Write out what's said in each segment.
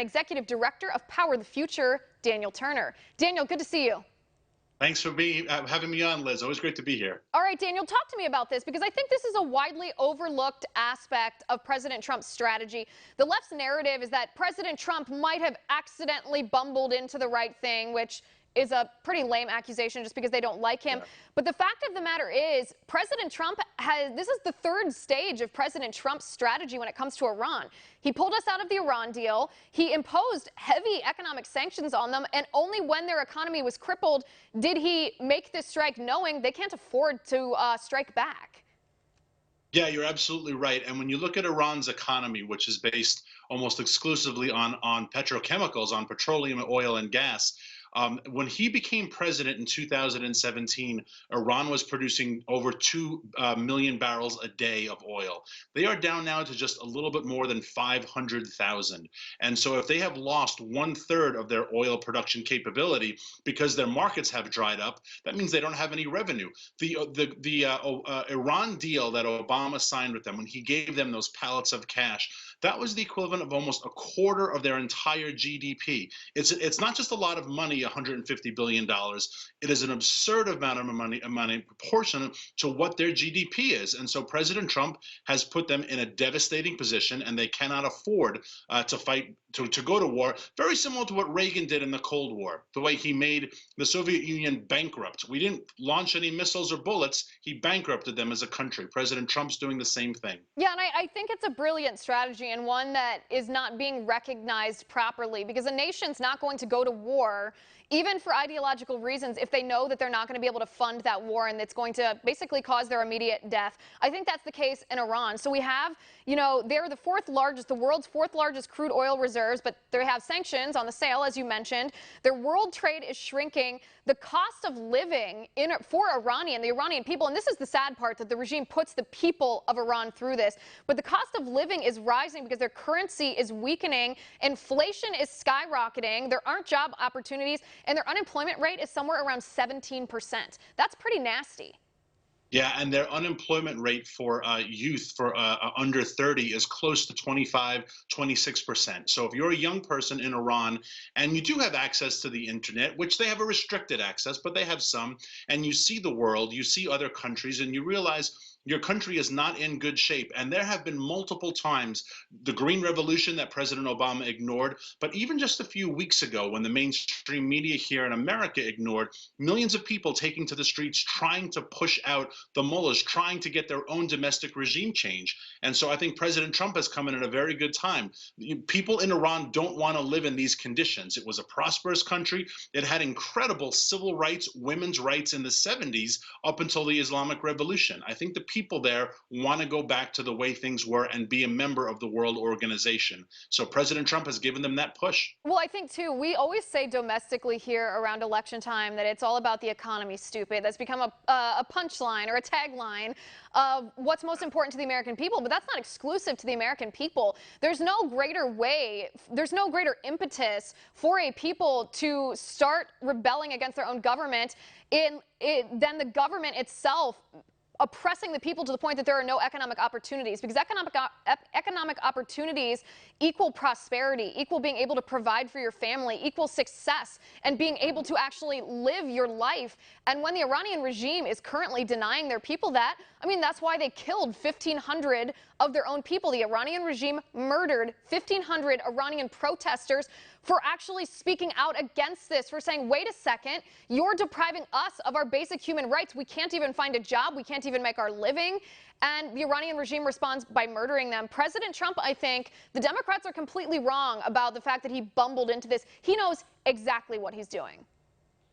Executive Director of Power the Future, Daniel Turner. Daniel, good to see you. Thanks for having me on, Liz. Always great to be here. All right, Daniel, talk to me about this because I think this is a widely overlooked aspect of President Trump's strategy. The left's narrative is that President Trump might have accidentally bumbled into the right thing, which is a pretty lame accusation just because they don't like him. Yeah. But the fact of the matter is, President Trump this is the third stage of President Trump's strategy when it comes to Iran. He pulled us out of the Iran deal. He imposed heavy economic sanctions on them. And only when their economy was crippled did he make this strike, knowing they can't afford to strike back. Yeah, you're absolutely right. And when you look at Iran's economy, which is based almost exclusively on petrochemicals, on petroleum, oil, and gas, when he became president in 2017, Iran was producing over 2 million barrels a day of oil. They are down now to just a little bit more than 500,000. And so if they have lost 1/3 of their oil production capability because their markets have dried up, that means they don't have any revenue. The Iran deal that Obama signed with them, when he gave them those pallets of cash, that was the equivalent of almost a quarter of their entire GDP. It's not just a lot of money, $150 billion. It is an absurd amount of money proportionate to what their GDP is. And so President Trump has put them in a devastating position, and they cannot afford to fight, to go to war, very similar to what Reagan did in the Cold War, the way he made the Soviet Union bankrupt. We didn't launch any missiles or bullets. He bankrupted them as a country. President Trump's doing the same thing. Yeah, and I think it's a brilliant strategy and one that is not being recognized properly, because a nation's not going to go to war even for ideological reasons if they know that they're not going to be able to fund that war and it's going to basically cause their immediate death. I think that's the case in Iran. So we have, they're the world's fourth largest crude oil reserves, but they have sanctions on the sale, as you mentioned. Their world trade is shrinking. The cost of living for the Iranian people, and this is the sad part, that the regime puts the people of Iran through this, but the cost of living is rising because their currency is weakening. Inflation is skyrocketing. There aren't job opportunities, and their unemployment rate is somewhere around 17%. That's pretty nasty. Yeah, and their unemployment rate for youth for under 30 is close to 25, 26%. So if you're a young person in Iran and you do have access to the internet, which they have a restricted access, but they have some, and you see the world, you see other countries, and you realize your country is not in good shape. And there have been multiple times the Green Revolution that President Obama ignored, but even just a few weeks ago when the mainstream media here in America ignored, millions of people taking to the streets trying to push out the mullahs, trying to get their own domestic regime change. And so I think President Trump has come in at a very good time. People in Iran don't want to live in these conditions. It was a prosperous country. It had incredible civil rights, women's rights in the 70s up until the Islamic Revolution. I think the people there want to go back to the way things were and be a member of the World Organization. So President Trump has given them that push. Well, I think, too, we always say domestically here around election time that it's all about the economy, stupid. That's become a punchline or a tagline of what's most important to the American people. But that's not exclusive to the American people. There's no greater way, there's no greater impetus for a people to start rebelling against their own government than the government itself oppressing the people to the point that there are no economic opportunities, because economic opportunities equal prosperity, equal being able to provide for your family, equal success, and being able to actually live your life. And when the Iranian regime is currently denying their people that, I mean, that's why they killed 1,500 of their own people. The Iranian regime murdered 1,500 Iranian protesters for actually speaking out against this, for saying, wait a second, you're depriving us of our basic human rights. We can't even find a job. We can't even make our living. And the Iranian regime responds by murdering them. President Trump, I think, the Democrats are completely wrong about the fact that he bumbled into this. He knows exactly what he's doing.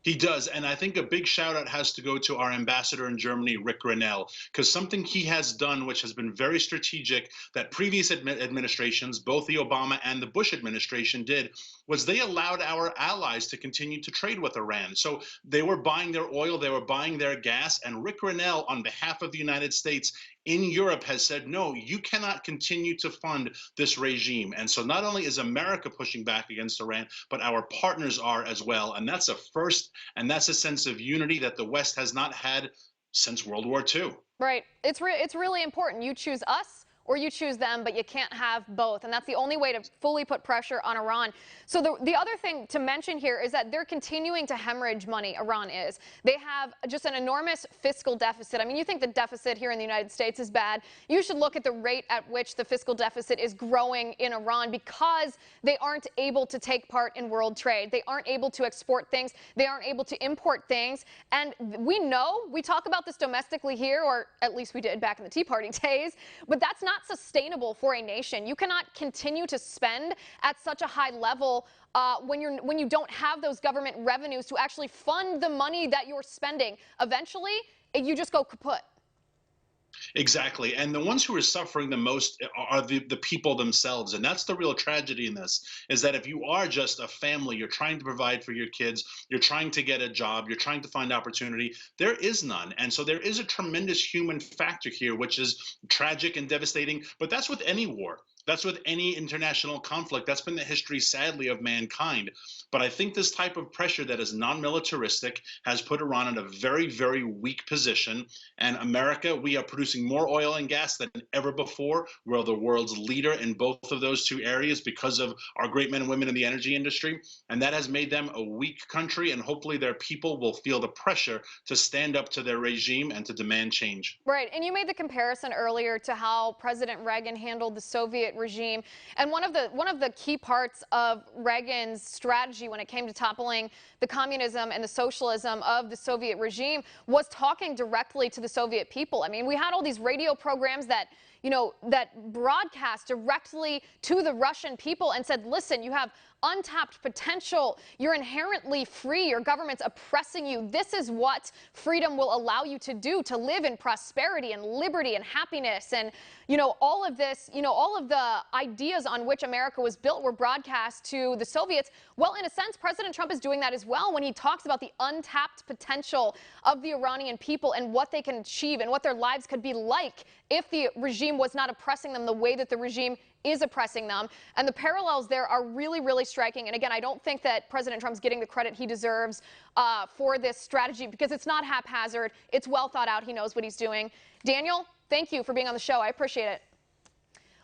He does, and I think a big shout out has to go to our ambassador in Germany, Rick Grenell, because something he has done, which has been very strategic, that previous administrations, both the Obama and the Bush administration did, was they allowed our allies to continue to trade with Iran. So they were buying their oil, they were buying their gas, and Rick Grenell, on behalf of the United States, in Europe has said, no, you cannot continue to fund this regime. And so not only is America pushing back against Iran, but our partners are as well. And that's a first, and that's a sense of unity that the West has not had since World War II. Right. It's really important. You choose us, or you choose them, but you can't have both. And that's the only way to fully put pressure on Iran. So the other thing to mention here is that they're continuing to hemorrhage money, Iran is. They have just an enormous fiscal deficit. I mean, you think the deficit here in the United States is bad. You should look at the rate at which the fiscal deficit is growing in Iran because they aren't able to take part in world trade. They aren't able to export things. They aren't able to import things. And we talk about this domestically here, or at least we did back in the Tea Party days, but that's not sustainable for a nation. You cannot continue to spend at such a high level when you don't have those government revenues to actually fund the money that you're spending. Eventually, you just go kaput. Exactly. And the ones who are suffering the most are the people themselves. And that's the real tragedy in this, is that if you are just a family, you're trying to provide for your kids, you're trying to get a job, you're trying to find opportunity, there is none. And so there is a tremendous human factor here, which is tragic and devastating. But that's with any war. That's with any international conflict. That's been the history, sadly, of mankind. But I think this type of pressure that is non-militaristic has put Iran in a very, very weak position. And America, we are producing more oil and gas than ever before. We're the world's leader in both of those two areas because of our great men and women in the energy industry. And that has made them a weak country. And hopefully their people will feel the pressure to stand up to their regime and to demand change. Right. And you made the comparison earlier to how President Reagan handled the Soviet regime. And one of the key parts of Reagan's strategy when it came to toppling the communism and the socialism of the Soviet regime was talking directly to the Soviet people. I mean, we had all these radio programs that broadcast directly to the Russian people and said, listen, you have untapped potential. You're inherently free. Your government's oppressing you. This is what freedom will allow you to do, to live in prosperity and liberty and happiness. And, all of this, all of the ideas on which America was built were broadcast to the Soviets. Well, in a sense, President Trump is doing that as well when he talks about the untapped potential of the Iranian people and what they can achieve and what their lives could be like if the regime was not oppressing them the way that the regime is oppressing them. And the parallels there are really, really striking. And again, I don't think that President Trump's getting the credit he deserves for this strategy because it's not haphazard. It's well thought out. He knows what he's doing. Daniel, thank you for being on the show. I appreciate it.